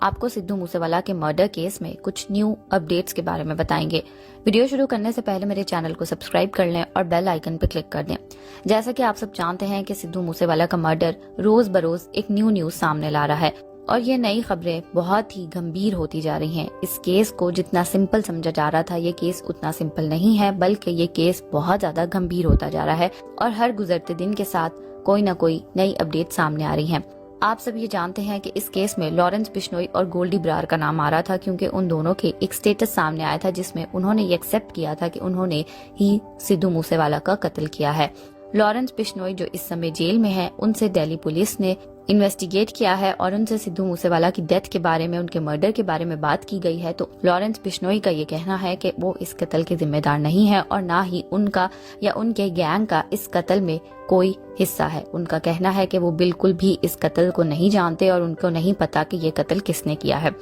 आपको सिद्धू मूसेवाला के murder case में कुछ न्यू अपडेट्स के बारे में बताएंगे। वीडियो शुरू करने से पहले मेरे चैनल को सब्सक्राइब कर लें और बेल आइकन पर क्लिक कर दें। जैसा कि आप सब जानते हैं कि सिद्धू मूसेवाला का मर्डर रोज बरोज एक न्यूज सामने ला रहा है और ये नई खबरें बहुत ही गंभीर होती जा रही हैं। इस केस को जितना सिंपल समझा जा रहा था, ये केस उतना सिंपल नहीं है, बल्कि ये केस बहुत ज्यादा गंभीर होता जा रहा है और हर गुजरते दिन के साथ कोई न कोई नई अपडेट सामने आ रही है। आप सब ये जानते हैं कि इस केस में लॉरेंस बिश्नोई और गोल्डी ब्रार का नाम आ रहा था, क्योंकि उन दोनों के एक स्टेटस सामने आया था जिसमें उन्होंने ये एक्सेप्ट किया था कि उन्होंने ही सिद्धू मूसेवाला का कत्ल किया है। लॉरेंस बिश्नोई जो इस समय जेल में है, उनसे दिल्ली पुलिस ने इन्वेस्टिगेट किया है और उनसे सिद्धू मूसेवाला की डेथ के बारे में, उनके मर्डर के बारे में बात की गई है। तो लॉरेंस बिश्नोई का ये कहना है कि वो इस कत्ल के जिम्मेदार नहीं है और ना ही उनका या उनके गैंग का इस कत्ल में कोई हिस्सा है। उनका कहना है कि वो बिल्कुल भी इस कत्ल को नहीं जानते और उनको नहीं पता कि ये कत्ल किसने किया है।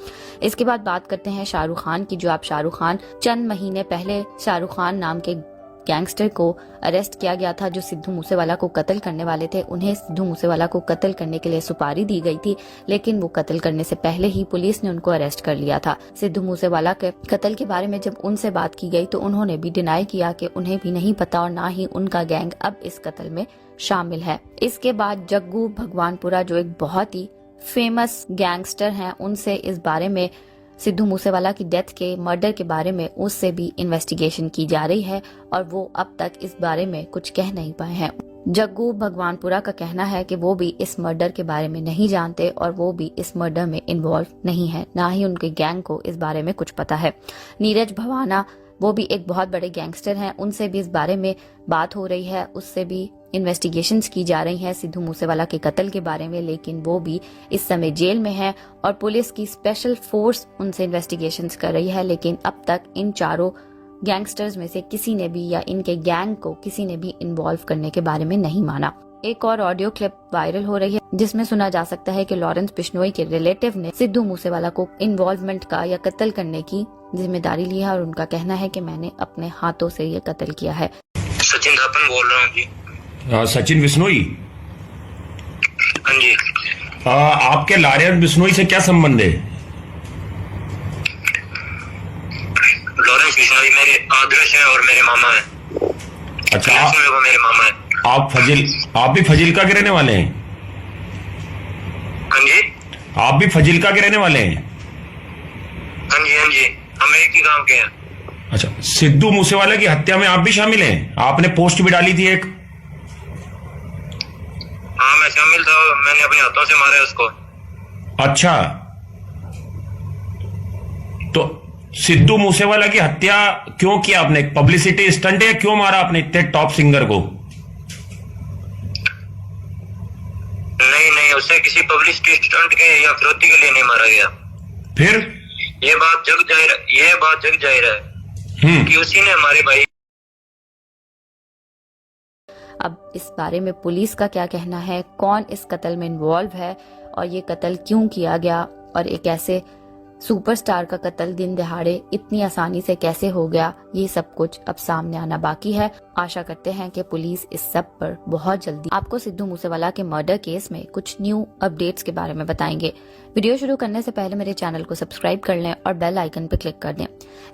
इसके बाद बात करते हैं शाहरुख खान की। जो आप शाहरुख खान चंद महीने पहले शाहरुख खान नाम के गैंगस्टर को अरेस्ट किया गया था जो सिद्धू मूसेवाला को कत्ल करने वाले थे। उन्हें सिद्धू मूसेवाला को कत्ल करने के लिए सुपारी दी गई थी, लेकिन वो कत्ल करने से पहले ही पुलिस ने उनको अरेस्ट कर लिया था। सिद्धू मूसेवाला के कत्ल के बारे में जब उनसे बात की गई तो उन्होंने भी डिनाई किया कि उन्हें भी नहीं पता और ना ही उनका गैंग अब इस कत्ल में शामिल है। इसके बाद जग्गू भगवानपुरा जो एक बहुत ही फेमस गैंगस्टर हैं, उनसे इस बारे में सिद्धू मूसेवाला की डेथ के मर्डर के बारे में उससे भी इन्वेस्टिगेशन की जा रही है और वो अब तक इस बारे में कुछ कह नहीं पाए हैं। जग्गू भगवानपुरा का कहना है कि वो भी इस मर्डर के बारे में नहीं जानते और वो भी इस मर्डर में इन्वॉल्व नहीं है, ना ही उनके गैंग को इस बारे में कुछ पता है। नीरज भवाना वो भी एक बहुत बड़े गैंगस्टर हैं, उनसे भी इस बारे में बात हो रही है, उससे भी इन्वेस्टिगेशंस की जा रही हैं सिद्धू मूसेवाला के कत्ल के बारे में, लेकिन वो भी इस समय जेल में है और पुलिस की स्पेशल फोर्स उनसे इन्वेस्टिगेशंस कर रही है। लेकिन अब तक इन चारों गैंगस्टर्स में से किसी ने भी या इनके गैंग को किसी ने भी इन्वॉल्व करने के बारे में नहीं माना। एक और ऑडियो क्लिप वायरल हो रही है जिसमें सुना जा सकता है कि लॉरेंस बिश्नोई के रिलेटिव ने सिद्धू मूसेवाला को इन्वॉल्वमेंट का या कत्ल करने की जिम्मेदारी ली है और उनका कहना है कि मैंने अपने हाथों से ये कत्ल किया है। सचिन थापन बोल रहा हूँ जी। सचिन बिश्नोई, हाँ जी। आपके लॉरेंस बिश्नोई से क्या संबंध है? लॉरेंस बिश्नोई मेरे आदर्श है और मेरे मामा है। अच्छा, वो मेरे मामा है। आप भी फजिल्का के रहने वाले हैं? हाँ जी। आप भी फजिल्का के रहने वाले हैं? हाँ जी, हाँ जी, हम एक ही गांव के हैं। अच्छा, सिद्धू मूसेवाला की हत्या में आप भी शामिल हैं? आपने पोस्ट भी डाली थी एक। हाँ, मैं शामिल था, मैंने अपने हाथों से मारा उसको। अच्छा, तो सिद्धू मूसेवाला की हत्या क्यों किया आपने? पब्लिसिटी स्टंट है? क्यों मारा आपने इतने टॉप सिंगर को? नहीं, उससे किसी पब्लिसिटी स्टंट के या फिरौती के लिए नहीं मारा गया। फिर ये बात जग जाहिर है कि उसी ने हमारे भाई। अब इस बारे में पुलिस का क्या कहना है, कौन इस कत्ल में इन्वॉल्व है और ये कत्ल क्यों किया गया और एक ऐसे सुपरस्टार का कत्ल दिन दहाड़े इतनी आसानी से कैसे हो गया, ये सब कुछ अब सामने आना बाकी है। आशा करते हैं कि पुलिस इस सब पर बहुत जल्दी आपको सिद्धू मूसेवाला के मर्डर केस में कुछ न्यू अपडेट्स के बारे में बताएंगे। वीडियो शुरू करने से पहले मेरे चैनल को सब्सक्राइब कर लें और बेल आइकन पर क्लिक कर दें।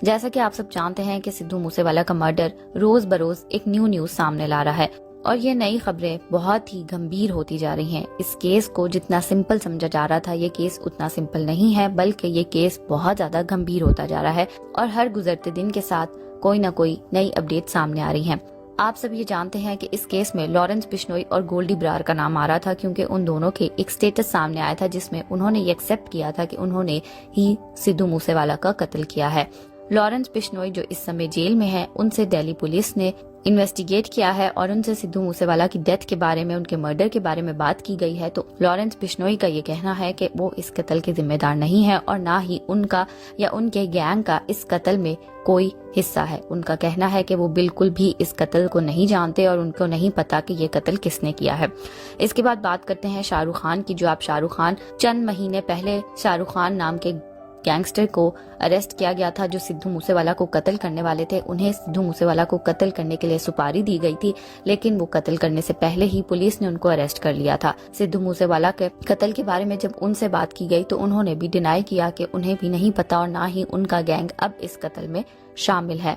जैसा कि आप सब जानते हैं कि सिद्धू मूसेवाला का मर्डर रोज बरोज एक न्यूज सामने ला रहा है और ये नई खबरें बहुत ही गंभीर होती जा रही हैं। इस केस को जितना सिंपल समझा जा रहा था, ये केस उतना सिंपल नहीं है, बल्कि ये केस बहुत ज्यादा गंभीर होता जा रहा है और हर गुजरते दिन के साथ कोई न कोई नई अपडेट सामने आ रही है। आप सब ये जानते हैं कि इस केस में लॉरेंस बिश्नोई और गोल्डी ब्रार का नाम आ रहा था, क्योंकि उन दोनों के एक स्टेटस सामने आया था जिसमें उन्होंने ये एक्सेप्ट किया था कि उन्होंने ही सिद्धू मूसेवाला का कत्ल किया है। लॉरेंस बिश्नोई जो इस समय जेल में है, उनसे दिल्ली पुलिस ने इन्वेस्टिगेट किया है और उनसे सिद्धू मूसेवाला की डेथ के बारे में, उनके मर्डर के बारे में बात की गई है। तो लॉरेंस बिश्नोई का ये कहना है कि वो इस कत्ल के जिम्मेदार नहीं है और ना ही उनका या उनके गैंग का इस कत्ल में कोई हिस्सा है। उनका कहना है कि वो बिल्कुल भी इस कत्ल को नहीं जानते और उनको नहीं पता कि ये कत्ल किसने किया है। इसके बाद बात करते हैं शाहरुख खान की। जो आप शाहरुख खान चंद महीने पहले शाहरुख खान नाम के गैंगस्टर को अरेस्ट किया गया था जो सिद्धू मूसेवाला को कत्ल करने वाले थे। उन्हें सिद्धू मूसेवाला को कत्ल करने के लिए सुपारी दी गई थी, लेकिन वो कत्ल करने से पहले ही पुलिस ने उनको अरेस्ट कर लिया था। सिद्धू मूसेवाला के कत्ल के बारे में जब उनसे बात की गई तो उन्होंने भी डिनाई किया कि उन्हें भी नहीं पता और ना ही उनका गैंग अब इस कत्ल में शामिल है।